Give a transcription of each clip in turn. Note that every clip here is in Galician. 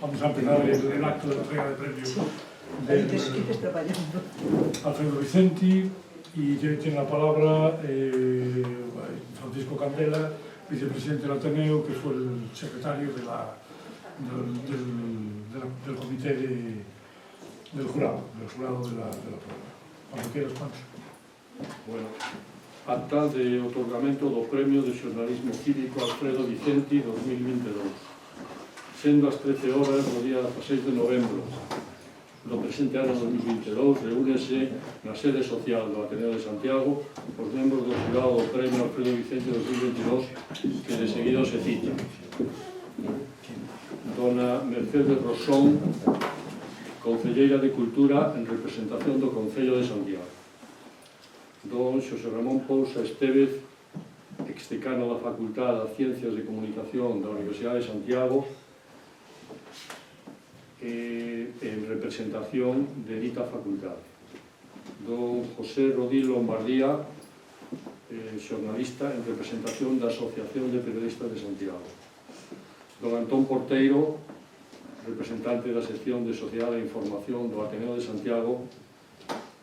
Vamos a empezar el acto de entrega de premios de Alfredo Vicenti, y tiene la palabra Francisco Candela, vicepresidente del Ateneo, que fue el secretario del comité del jurado de la prueba. Cuando quieras, Pancho. Bueno, acta de otorgamento do Premio de Xornalismo Cívico Alfredo Vicenti 2022. Sendo as 13 horas do día 16 de novembro do presente ano 2022, reúnese na sede social do Ateneo de Santiago os membros do xurado do Premio Alfredo Vicenti 2022, que de seguido se citan: Dona Mercedes Rosón, Concelleira de Cultura en representación do Concello de Santiago; Don Xosé Ramón Pousa Estévez, exdecano da Facultade de Ciencias de Comunicación da Universidade de Santiago, en representación de dita facultade; Don José Rodil Lombardía, xornalista en representación da Asociación de Periodistas de Santiago; Don Antón Porteiro, representante da sección de Sociedade e Información do Ateneo de Santiago;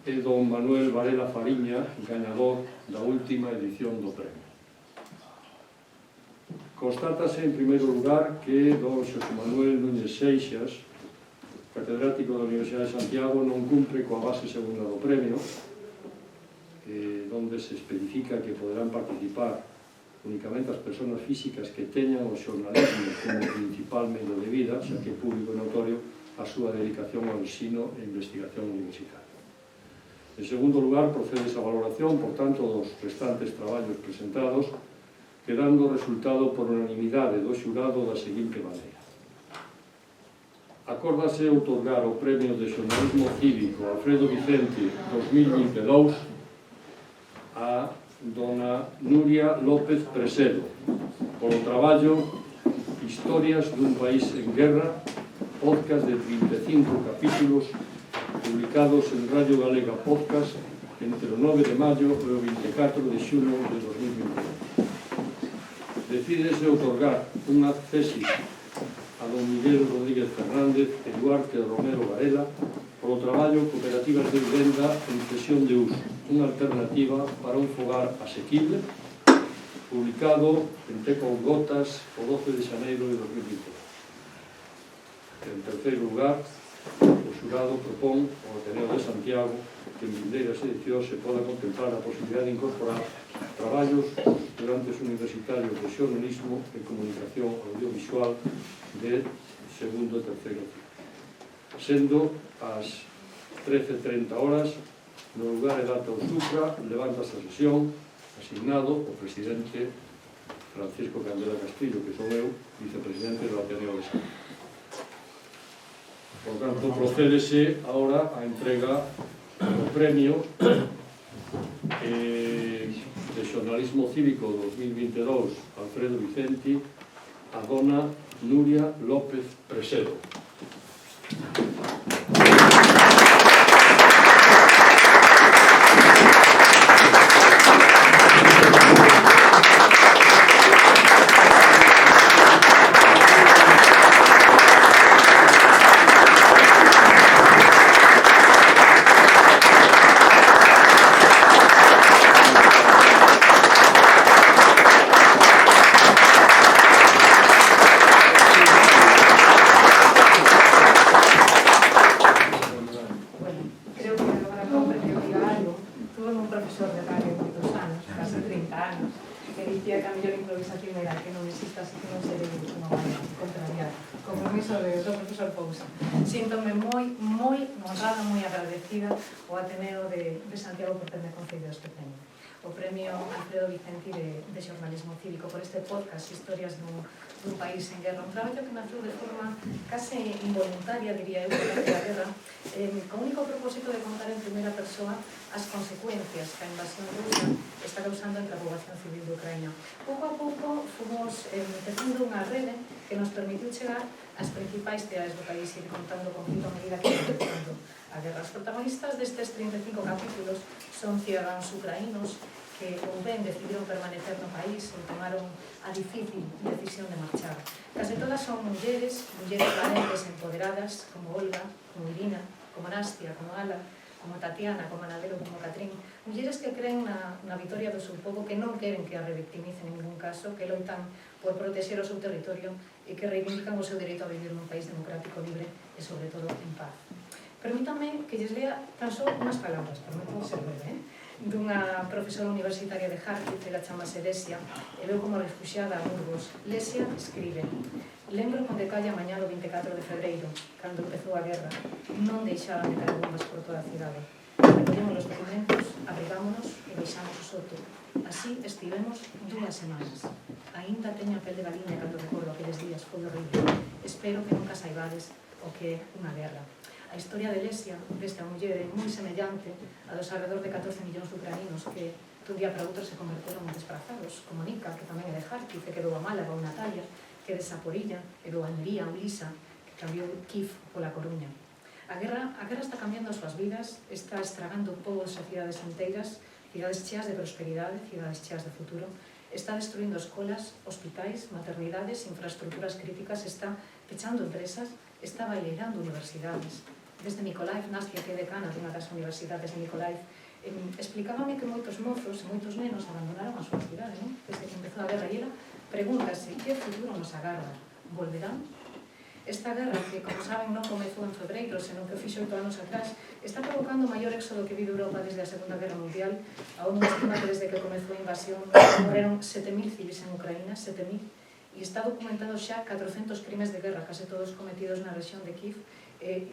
e Don Manuel Varela Fariña, gañador da última edición do premio. Constátase, en primeiro lugar, que Don Xosé Manuel Núñez Seixas, catedrático da Universidade de Santiago, non cumpre coa base segunda do premio, donde se especifica que poderán participar únicamente as persoas físicas que teñan o xornalismo como principal medio de vida, xa que é público e notorio a súa dedicación ao ensino e investigación universitaria. En segundo lugar, procede esa valoración, por tanto, dos restantes traballos presentados, quedando o resultado por unanimidade do xurado da seguinte maneira: acórdase outorgar o Premio de Xornalismo Cívico Alfredo Vicenti 2022 a Dona Nuria López Presedo polo traballo Historias dun país en guerra, podcast de 35 capítulos publicados en Radio Galega Podcast entre o 9 de maio e o 24 de xuno de 2021. Decídese outorgar unha tesis a Don Miguel Rodríguez Fernández e Duarte Romero Varela polo traballo Cooperativas de Vivenda en cesión de uso, unha alternativa para un fogar asequible, publicado en Teco Gotas o 12 de xaneiro de 2020. En terceiro lugar, o xurado propón ao Ateneo de Santiago que en vindeiras edicións se poda contemplar a posibilidade de incorporar traballos estudantes universitarios de xornalismo e comunicación audiovisual de segundo e terceiro ciclo. Sendo as 13:30 horas, no lugar e data Usufra, levantase a sesión, asignado o presidente Francisco Candela Castillo, que son eu, vicepresidente do Ateneo de Santiago. Por tanto, procédese ahora a entrega do premio de Xornalismo Cívico 2022 Alfredo Vicenti a Dona Nuria López Presedo. Síntome moi honrada, moi agradecida ao Ateneo de Santiago por terme concedido este premio. O premio Alfredo Vicenti de Xornalismo Cívico por este podcast Historias dun país en guerra, un traballo que naceu de forma case involuntaria, diría eu, durante a guerra, con único propósito de contar en primeira persoa as consecuencias que a invasión rusa está causando entre a poboación civil de Ucraína. Pouco a pouco fomos tecendo unha rede que nos permitiu chegar ás principais cidades do país e ir contando o conflito a medida que ia empezando a guerra. Os protagonistas destes 35 capítulos son ciudadanos ucraínos que ou ben decidiron permanecer no país ou tomaron a difícil decisión de marchar. Case todas son mulleres valentes, empoderadas, como Olga, como Irina, como Nastia, como Ala, como Tatiana, como Anadelo, como Catrín. Mulleres que creen na vitoria do seu povo, que non queren que a revictimicen en ningún caso, que loitan por protexer o seu territorio e que reivindican o seu dereito a vivir nun país democrático, libre e, sobre todo, en paz. Permítanme que lles lea tan só unhas palabras, permítanme ser breve, dunha profesora universitaria de Kharkiv, ela chamase Lesia, e veu como refuxiada a Burgos. Lesia escribe: lembro con detalle a mañá do 24 de febreiro, cando empezou a guerra, non deixaban de caer bombas por toda a cidade. Recollemos os documentos, abrigámonos e baixamos o soto. Así estivemos 2 semanas. Ainda teño a pel de galiña cando recordo aqueles días, foi horrible. Espero que nunca saibades o que é unha guerra. A historia de Lesia, desta muller, é moi semellante a dos alrededor de 14 millóns de ucraninos que dun día para outro se converteron en desplazados, como Nika, que tamén é de Kharkiv, que quedou a Málaga, ou Natalia, que é de Saporilla, e do Almería, ou Lisa, que cambiou Kiev pola Coruña. A guerra está cambiando as súas vidas, está estragando povos e cidades enteiras, cidades cheas de prosperidade, cidades cheas de futuro, está destruindo escolas, hospitais, maternidades, infraestructuras críticas, está pechando empresas, está baileirando universidades. Desde Mykolaiv, Nastia, que é decana dunha das universidades de Mykolaiv, explicábame que moitos mozos e moitos nenos abandonaron a súa cidade, non? Desde que empezou a guerra, e ela pregúntase que futuro nos agarda. Volverán? Esta guerra, que, como saben, non comezou en febreiro, senón que fixo 8 anos atrás, está provocando o maior éxodo que vive Europa desde a Segunda Guerra Mundial. A ONU estima que desde que comezou a invasión morreron 7.000 civis en Ucraína, 7.000, e está documentado xa 400 crimes de guerra, case todos cometidos na rexión de Kiev,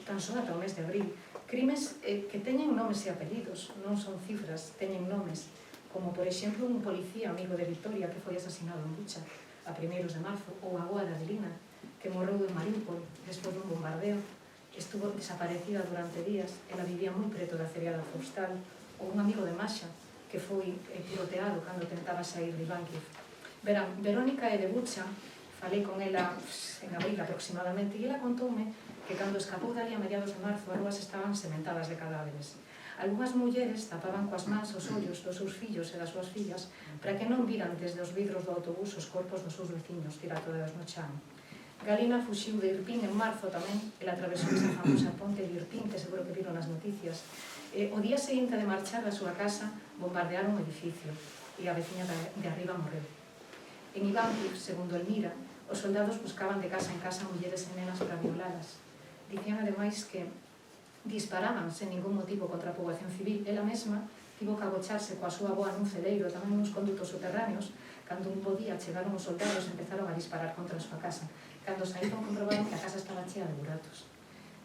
tan só ata o mes de abril. Crimes que teñen nomes e apelidos, non son cifras, teñen nomes, como, por exemplo, un policía amigo de Victoria que foi asesinado en Bucha a 1 de marzo, ou a boa de Adelina, que morreu en Mariupol despois dun bombardeo, estuvo desaparecida durante días, ela vivía moi preto da feriada Faustal, ou un amigo de Masha, que foi tiroteado cando tentaba sair de Ivankiv. Verán, Verónica é de Bucha, falei con ela en abril aproximadamente, e ela contoume que cando escapou dali a mediados de marzo as ruas estaban sementadas de cadáveres. Algunhas mulleres tapaban coas mans os ollos dos seus fillos e das súas fillas para que non viran desde os vidros do autobús os corpos dos seus veciños tirados no chan. Galina fuxiu de Irpín en marzo tamén, ela atravesou esa famosa ponte de Irpín, que seguro que viron nas noticias. O día seguinte de marchar da súa casa, bombardearon o edificio e a veciña de arriba morreu. En Ivankiv, segundo Elmira, os soldados buscaban de casa en casa mulleres e nenas para violalas. Dicían ademais que disparaban sen ningún motivo contra a poboación civil. Ela mesma tivo que agocharse coa súa avoa nun celeiro, tamén nos condutos subterráneos. Cando un bo día chegaron os soldados, empezaron a disparar contra a súa casa. Cando saíron, comprobaron que a casa estaba chea de buratos.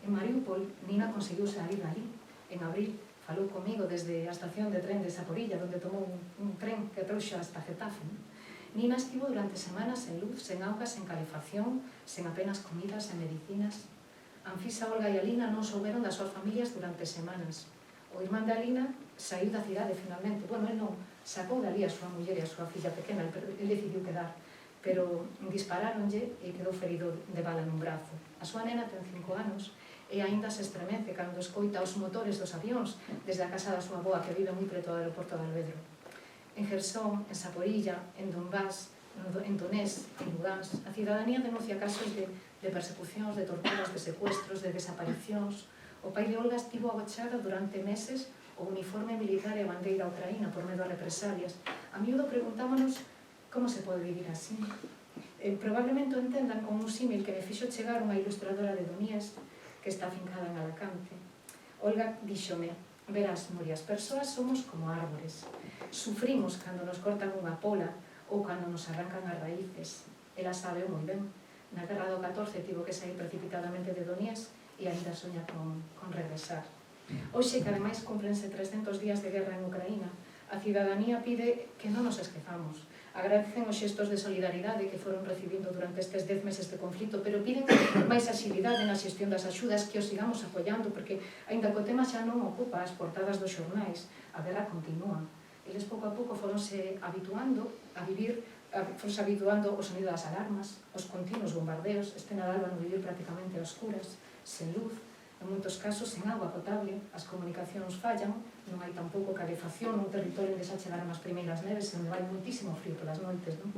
En Mariupol, Nina conseguiu sair dali. En abril, falou comigo desde a estación de tren de Saporilla, onde tomou un tren que trouxe hasta Getafe. Nina estivo durante semanas sen luz, sen auga, sen calefacción, sen apenas comidas e medicinas. Anfisa, Olga e Alina non souberon das súas familias durante semanas. O irmán de Alina saiu da cidade finalmente. Bueno, ele non sacou dali a súa muller e a súa filla pequena, ele decidiu quedar, pero disparáronlle e quedou ferido de bala nun brazo. A súa nena ten 5 anos e aínda se estremece cando escoita os motores dos avións desde a casa da súa avoa, que vive moi preto do aeroporto de Alvedro. En Jersón, en Saporilla, en Donbass, en Donetsk, en Lugansk, a cidadanía denuncia casos de persecucións, de torturas, de secuestros, de desaparicións. O pai de Olga estivo agochada durante meses o uniforme militar e a bandeira ucraína por medo a represalias. A miúdo preguntámonos como se pode vivir así. Probablemente o entendan como un símil que me fixo chegar unha ilustradora de Donetsk que está afincada en Alacante. Olga díxome: verás, Nuria, as persoas somos como árbores. Sufrimos cando nos cortan unha pola ou cando nos arrancan as raíces. Ela sabe moi ben. Na guerra do 14 tivo que sair precipitadamente de Donetsk e ainda soña con regresar. Hoxe, que ademais cumprense 300 días de guerra en Ucraína, a cidadanía pide que non nos esquezamos. Agradecen os xestos de solidaridade que foron recibindo durante estes 10 meses de conflito, pero piden máis axilidade na xestión das axudas, que os sigamos apoiando, porque, aínda que o tema xa non ocupa as portadas dos xornais, a guerra continúa. Eles pouco a pouco foronse habituando a vivir, foronse habituando ao sonido das alarmas, os continuos bombardeos. Este Nadal van vivir prácticamente a oscuras, sen luz. en moitos casos sen agua potable, as comunicacións fallan, non hai tampouco calefacción nun territorio onde xa chegaron as primeiras neves, onde vai moitísimo frío polas noites, non?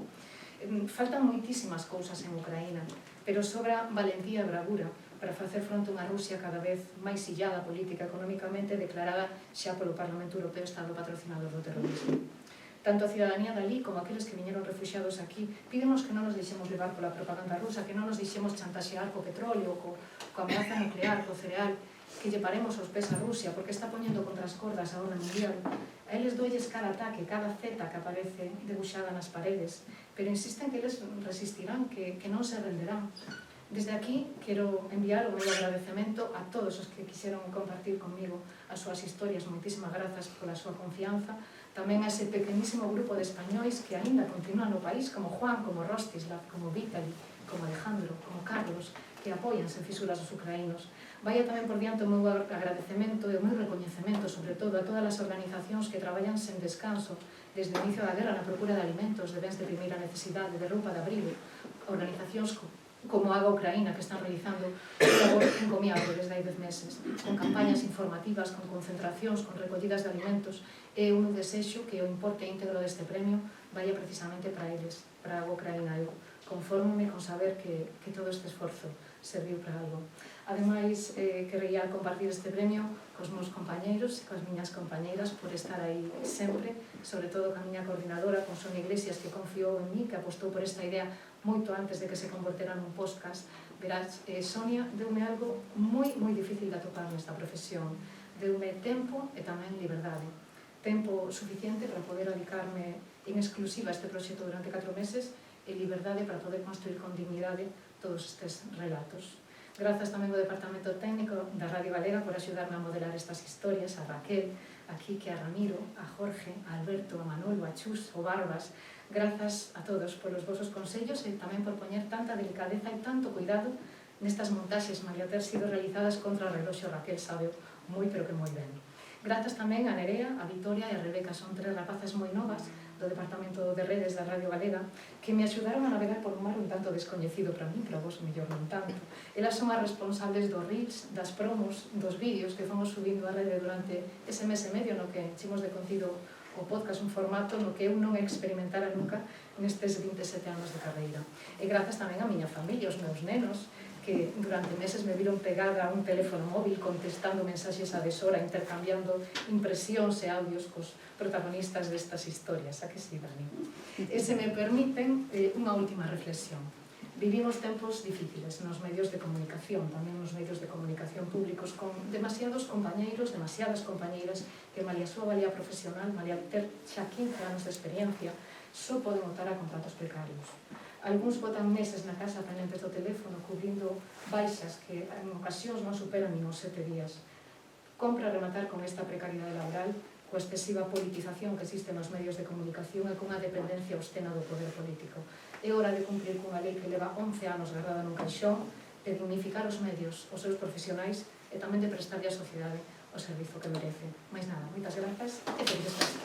Faltan moitísimas cousas en Ucraína, pero sobra valentía e bravura para facer fronte a unha Rusia cada vez máis illada política e económicamente, declarada xa polo Parlamento Europeo Estado patrocinador do terrorismo. Tanto a cidadanía dali como aqueles que viñeron refuxiados aquí pídenos que non nos deixemos levar pola propaganda rusa, que non nos deixemos chantaxear co petróleo, co ameaza nuclear, co cereal, que lle paremos os pés a Rusia, porque está poñendo contra as cordas a ONU mundial. A eles doelles cada ataque, cada zeta que aparece debuxada nas paredes, pero insisten que eles resistirán, que non se renderán. Desde aquí quero enviar o meu agradecemento a todos os que quixeron compartir comigo as súas historias. Moitísimas grazas pola súa confianza. Tamén a ese pequenísimo grupo de españois que aínda continúan no país, como Juan, como Rostislav, como Vitaly, como Alejandro, como Carlos, que apoian sen fisuras os ucraínos. Vaya tamén por diante o meu agradecemento e o meu recoñecemento, sobre todo, a todas as organizacións que traballan sen descanso desde o inicio da guerra na procura de alimentos, de bens de primeira necesidade, de roupa de abrigo, organizacións como Agua Ucraína, que están realizando un labor encomiable desde hai 10 meses, con campañas informativas, con concentracións, con recollidas de alimentos. E un desexo que o importe íntegro deste premio vaya precisamente para eles, para Agua Ucraína. Eu confórmome con saber que todo este esforzo serviu para algo. Ademais, quería compartir este premio cos meus compañeiros e coas miñas compañeiras por estar aí sempre, sobre todo ca miña coordinadora, con Sonia Iglesias, que confiou en mí, que apostou por esta idea moito antes de que se convertera nun podcast. Verás, Sonia deume algo moi difícil de atopar nesta profesión. Deume tempo e tamén liberdade. Tempo suficiente para poder dedicarme en exclusiva a este proxecto durante 4 meses e liberdade para poder construir con dignidade todos estes relatos. Grazas tamén ao Departamento Técnico da Radio Galega por axudarme a modelar estas historias, a Raquel, a Quique, a Ramiro, a Jorge, a Alberto, a Manolo, a Chus, o Barbas. Grazas a todos polos vosos consellos e tamén por poñer tanta delicadeza e tanto cuidado nestas montaxes, malia ter sido realizadas contra o reloxo. Raquel sabe moi, pero que moi ben. Grazas tamén a Nerea, a Vitoria e a Rebeca, son 3 rapazas moi novas do Departamento de Redes da Radio Galega que me axudaron a navegar por un mar un tanto descoñecido para mí, para vos mellor non tanto. Elas son as responsables dos reels, das promos, dos vídeos que fomos subindo a rede durante ese mes e medio no que enchimos de contido o podcast, un formato no que eu non experimentara nunca nestes 27 anos de carreira. E grazas tamén a miña familia, os meus nenos, que durante meses me viron pegada a un teléfono móvil contestando mensaxes a deshora, intercambiando impresións e audios cos protagonistas destas historias. A que sí, Dani? E se me permiten, unha última reflexión. Vivimos tempos difíciles nos medios de comunicación, tamén nos medios de comunicación públicos, con demasiados compañeiros, demasiadas compañeiras que, malia a súa valía profesional, malia ter xa 15 anos de experiencia, só poden optar a contratos precarios. Algúns botan meses na casa pendentes do teléfono, cubrindo baixas que en ocasións non superan nin os 7 días. Compra rematar con esta precariedade laboral, coa excesiva politización que existe nos medios de comunicación e cunha dependencia obscena do poder político. É hora de cumprir cunha lei que leva 11 anos guardada nun caixón, de dignificar os medios, os seus profesionais e tamén de prestarlle á sociedade o servizo que merece. Mais nada, moitas grazas e felices festas.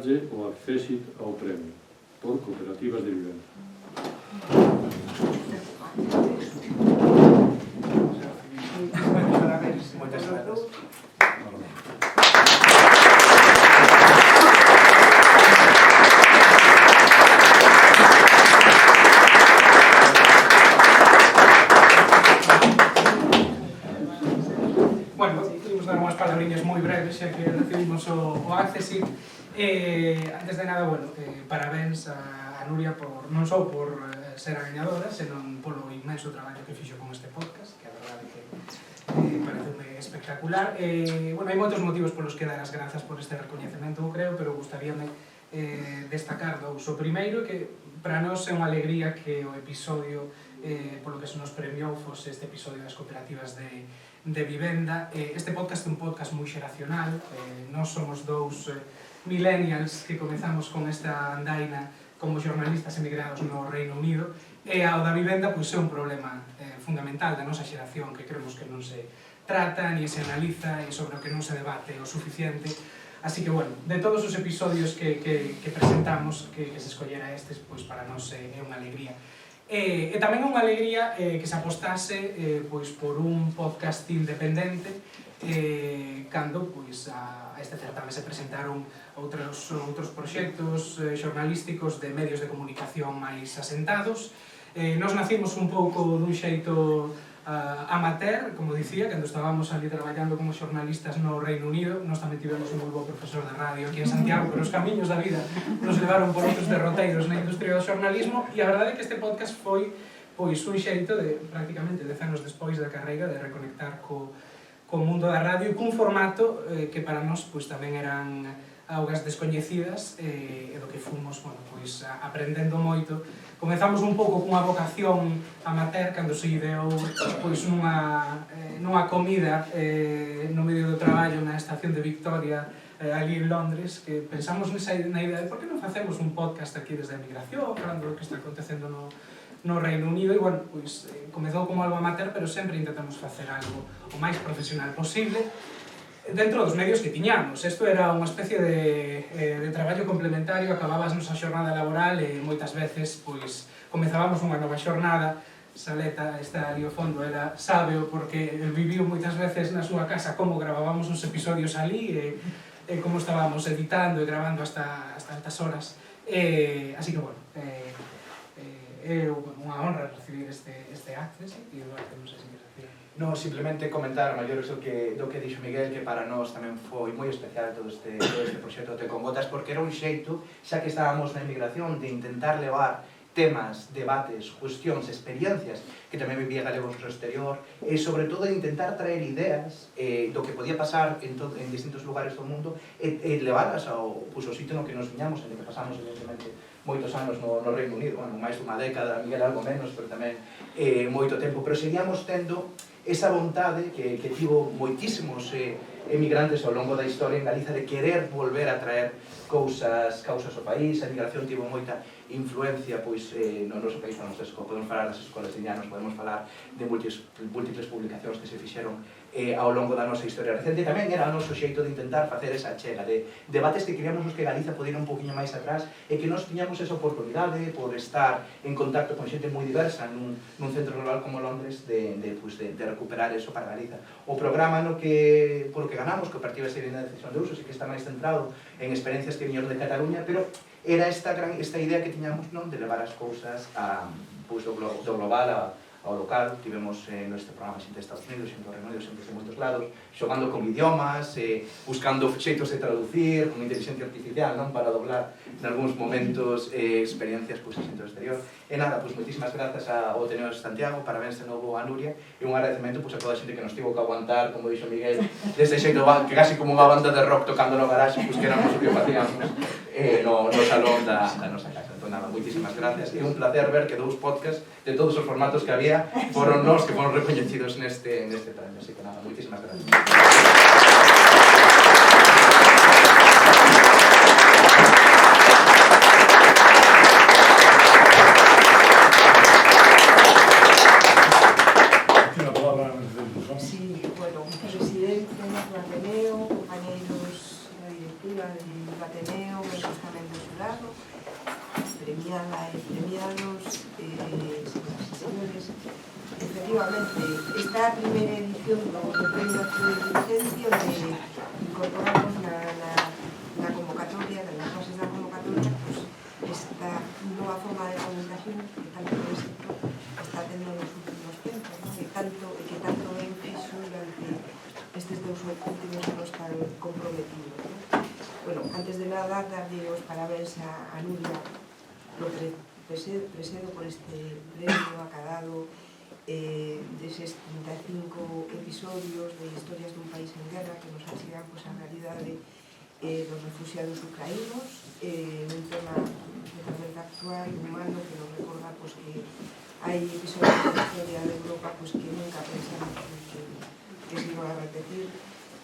O accésit ao premio por cooperativas de vivienda. Moitas grazas. Bueno, imos dar unhas palabriñas moi breves, xa que recibimos o accésit. Antes de nada, bueno, parabéns a Nuria non só por ser a gañadora, senón polo inmenso traballo que fixo con este podcast, que a verdade que pareceume espectacular. Bueno, hai moitos motivos polos que dar as grazas por este recoñecemento, creo, pero gustaríame destacar dous. O primeiro, que para nós é unha alegría que o episodio polo que se nos premiou fose este episodio das cooperativas de vivenda. Este podcast é un podcast moi xeracional, nós somos dous millennials que comezamos con esta andaina como xornalistas emigrados no Reino Unido, e ao da vivenda pois é un problema fundamental da nosa xeración que creemos que non se trata, ni se analiza e sobre o que non se debate o suficiente. Así que, bueno, de todos os episodios que presentamos, que se escollera estes, pois para nós é unha alegría. E tamén é unha alegría que se apostase pois, por un podcast independente cando pois, a este certame se presentaron outros proxectos xornalísticos de medios de comunicación máis asentados. Nos nacimos un pouco dun xeito amateur, como dicía, cando estábamos ali traballando como xornalistas no Reino Unido. Nós tamén tivemos un moi bo profesor de radio aquí en Santiago, pero os camiños da vida nos levaron por outros derroteiros na industria do xornalismo, e a verdade é que este podcast foi pois un xeito de, prácticamente 10 anos despois da carreira, de reconectar co mundo da radio e cun formato que para nós pois tamén eran augas descoñecidas e do que fomos, bueno, pois aprendendo moito. Comezamos un pouco cunha vocación amateur cando se ideou pois nunha comida no medio do traballo na estación de Victoria ali en Londres, que pensamos na idea de por que non facemos un podcast aquí desde a emigración, falando do que está acontecendo no Reino Unido, e bueno, pois comezou como algo amateur, pero sempre intentamos facer algo o máis profesional posible dentro dos medios que tiñamos. Isto era unha especie de traballo complementario, acababas nosa xornada laboral e moitas veces pois comezábamos unha nova xornada. Saleta está ali ao fondo, era sábeo porque el viviu moitas veces na súa casa como gravábamos os episodios ali e como estábamos editando e gravando hasta altas horas. Así que, bueno, é unha honra recibir este access e Eduardo, non sei se queres decir. No, simplemente comentar maiores do que dixo Miguel, que para nós tamén foi moi especial todo este proxecto de Con Gotas, porque era un xeito, xa que estábamos na emigración, de intentar levar temas, debates, cuestións, experiencias que tamén vivía galegos no exterior, e sobre todo de intentar traer ideas do que podía pasar en distintos lugares do mundo e levarlas ao sitio no que nos viñamos, en que pasamos evidentemente moitos anos no Reino Unido, bueno, máis dunha década, Miguel algo menos, pero tamén moito tempo, pero seguíamos tendo esa vontade que tivo moitísimos emigrantes ao longo da historia en Galiza de querer volver a traer causas ao país. A emigración tivo moita influencia pois no noso país, podemos falar das escolas de llanos, podemos falar de múltiples publicacións que se fixeron ao longo da nosa historia recente. Tamén era o noso xeito de intentar facer esa chega de debates que queríamos que Galiza podera un poquinho máis atrás e que nós tiñamos esa oportunidade por estar en contacto con xente moi diversa nun centro global como Londres de recuperar eso para Galiza. O programa por o que ganamos, que o Partido de Seguridade de Decisión de Uso, sí que está máis centrado en experiencias que viñeron de Cataluña, pero era esta idea que tiñamos de levar as cousas do global ao local. Tivemos neste programa xente de Estados Unidos, xente do Reino Unido, xente de moitos lados, xogando con idiomas, buscando xeitos de traducir, con inteligencia artificial, para doblar en algúns momentos experiencias a xente do exterior. E nada, moitísimas grazas ao Ateneo de Santiago, parabéns de novo a Nuria, e un agradecemento a toda a xente que nos tivo que aguantar, como dixo Miguel, deste xeito que casi como unha banda de rock tocando no garaxe, que éramos o que facíamos no salón da nosa casa. Entón, nada, moitísimas gracias. É un placer ver que dous podcasts de todos os formatos que había foron nós que foron recoñecidos neste premio. Así que nada, moitísimas gracias. Sí, bueno, presidente do Ateneo, compañeiros da directiva do Ateneo, membros tamén do xurado, premiada e premiados, señoras e señores. Efectivamente, esta primeira edición do Premio Vicente, onde incorporamos na convocatoria, nas bases da convocatoria, esta nova forma de comunicación que tanto éxito está tendo nos últimos tempos, que tanto ben fixo durante estes 2 últimos anos tan comprometidos. Bueno, antes de nada, darlle os parabéns a Nuria, lo presido por este premio acadado deses 35 episodios de Historias dun país en guerra que nos achegan a realidade dos refugiados ucraínos, un tema totalmente actual, humano, que nos recorda que hai episodios da historia de Europa que nunca pensamos que que se iban a repetir,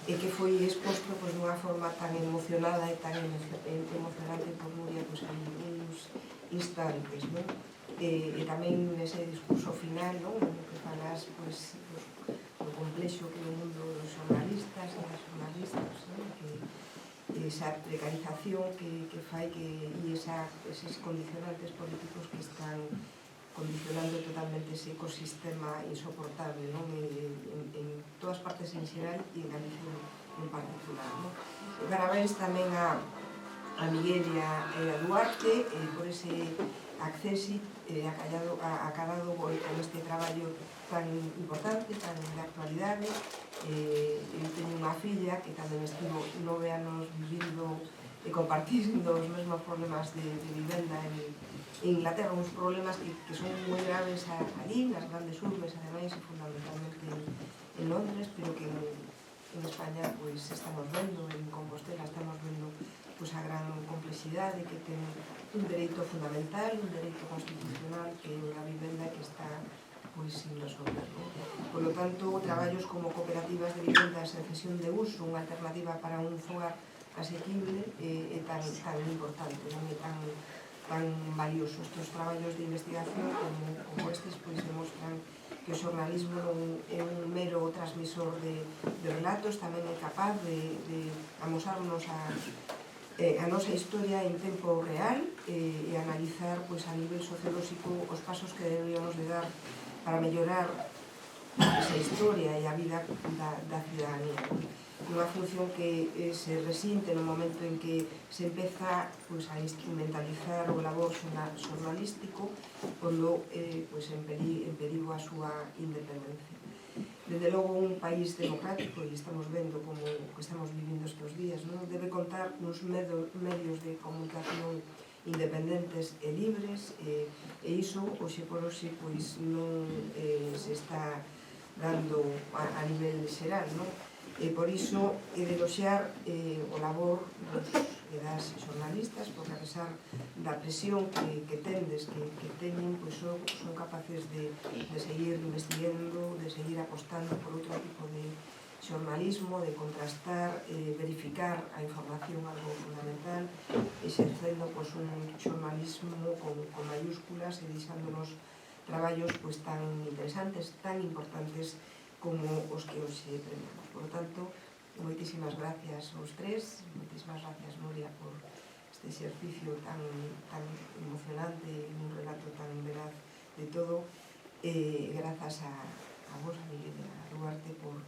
e que foi exposto pois, dunha forma tan emocionada e tan emocionante por Nuria pois, en uns instantes, non? E tamén nese discurso final, non? No que falas pois, do complexo que é o mundo dos xornalistas e das xornalistas, non? Que esa precarización que fai que eses condicionantes políticos que están condicionando totalmente ese ecosistema insoportable, non? En todas partes en xeral e en Galicia en particular, non? E parabéns tamén a Miguel e a Duarte por ese accesi acabado con este traballo tan importante, tan de actualidade. Eu teño unha filla que tamén estivo 9 anos vivindo e compartindo os mesmos problemas de vivenda en Inglaterra, uns problemas que son moi graves allí, nas grandes urbes, ademais, e fundamentalmente en Londres, pero que en España pues, estamos vendo, en Compostela estamos vendo pues, a gran complexidade que ten un dereito fundamental, un dereito constitucional que é a vivenda que está pues, sin resolver. ¿No? Por lo tanto, traballos como cooperativas de vivendas en cesión de uso, unha alternativa para un fogar asequible, é tan importante, non é tan valioso. Estes traballos de investigación como estes pois demostran que o xornalismo non é un mero transmisor de relatos, tamén é capaz de amosarnos a nosa historia en tempo real e analizar pois, a nivel sociolóxico os pasos que deberíamos de dar para mellorar esa historia e a vida da ciudadanía. Unha función que se resiente no momento en que se empeza pues, a instrumentalizar o labor xornalístico pondo pues, en perigo a súa independencia. Desde logo, un país democrático, e estamos vendo como que estamos vivindo estes días, non debe contar uns medios de comunicación independentes e libres, e iso, hoxe por hoxe, pois, non se está dando a nivel xeral, non? E por iso é de eloxear o labor das xornalistas, porque a pesar da presión que tendes, que teñen, pois son capaces de seguir investigando, de seguir apostando por outro tipo de xornalismo, de contrastar, verificar a información algo fundamental, exercendo pois, un xornalismo con mayúsculas e deixándonos traballos pois, tan interesantes, tan importantes como os que hoxe premiamos. Por lo tanto, moitísimas gracias aos tres, moitísimas gracias, Nuria, por este exercicio tan emocionante e un relato tan veraz de todo. Grazas a vos, a Miguel e a Duarte, por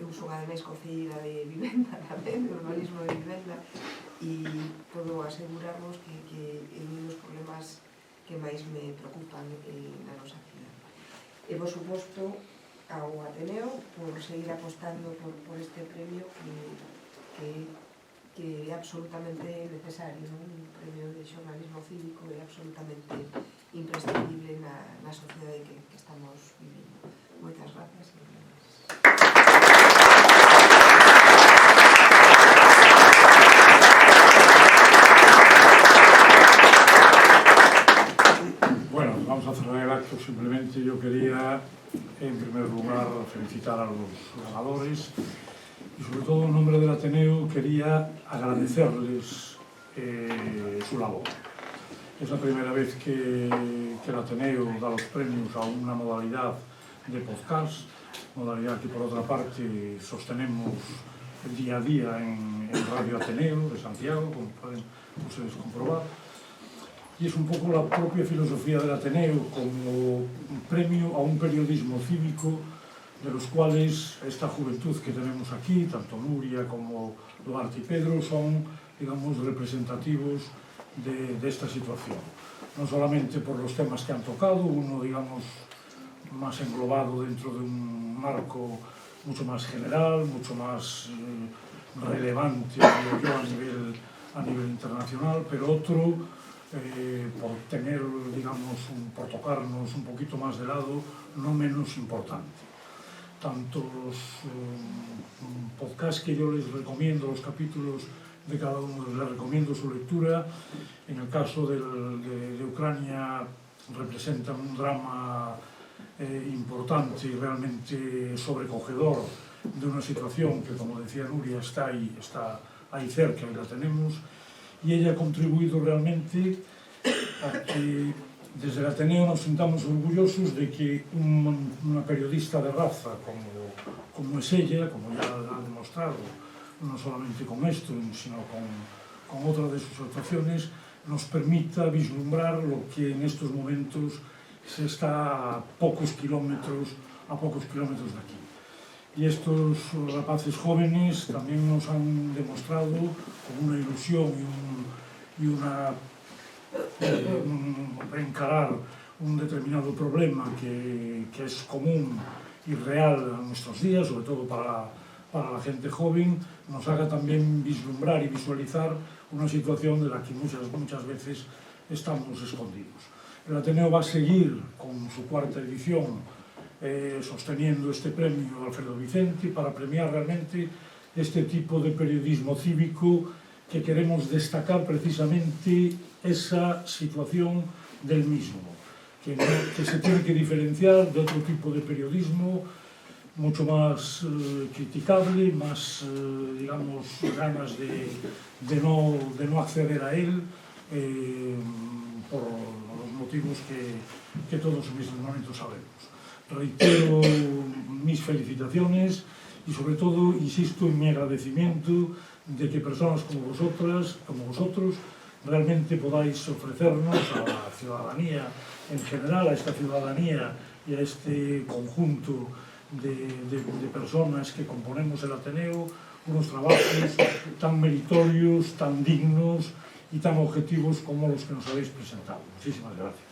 eu son ademais concelleira de vivenda tamén, de urbanismo de vivenda, e podo asegurarvos que é un dos problemas que máis me preocupan na nosa cidade. E, por suposto, ao Ateneo por seguir apostando por este premio que é absolutamente necesario, un premio de xornalismo cívico é absolutamente imprescindible na sociedade que estamos vivindo. Moitas gracias. Bueno, vamos a cerrar el acto. Simplemente yo quería, en primer lugar, felicitar a los ganadores y, sobre todo, en nombre del Ateneo, quería agradecerles su labor. Es la primera vez que el Ateneo da los premios a una modalidad de podcast, modalidad que, por otra parte, sostenemos día a día en Radio Ateneo de Santiago, como pueden ustedes comprobar. Y es un poco la propia filosofía del Ateneo como un premio a un periodismo cívico de los cuales esta juventud que tenemos aquí, tanto Nuria como Duarte y Pedro, son, digamos, representativos de esta situación. No solamente por los temas que han tocado, uno, digamos, más englobado dentro de un marco mucho más general, mucho más relevante, digo yo, a nivel internacional, pero otro por tener, digamos, por tocarnos un poquito más de lado, no menos importante. Tanto los podcasts que yo les recomiendo, los capítulos de cada uno, les recomiendo su lectura. En el caso de Ucrania representan un drama importante y realmente sobrecogedor de una situación que, como decía Nuria, está ahí cerca y la tenemos, y ella ha contribuido realmente a que desde el Ateneo nos sintamos orgullosos de que una periodista de raza como es ella, como ya ha demostrado, no solamente con esto, sino con otra de sus actuaciones, nos permita vislumbrar lo que en estos momentos se está a pocos kilómetros de aquí. Y estos rapaces jóvenes también nos han demostrado con una ilusión y encarar un determinado problema que es común y real a nuestros días, sobre todo para la gente joven, nos haga también vislumbrar y visualizar una situación de la que muchas veces estamos escondidos. El Ateneo va a seguir con su cuarta edición sosteniendo este premio Alfredo Vicenti para premiar realmente este tipo de periodismo cívico que queremos destacar precisamente esa situación del mismo, que se tiene que diferenciar de otro tipo de periodismo mucho más criticable, más, digamos, ganas de no acceder a él por los motivos que todos en estos momentos sabemos. Reitero mis felicitaciones y sobre todo insisto en mi agradecimiento de que personas como vosotros realmente podáis ofrecernos a la ciudadanía en general, a esta ciudadanía y a este conjunto de personas que componemos el Ateneo, unos trabajos tan meritorios, tan dignos y tan objetivos como los que nos habéis presentado. Muchísimas gracias.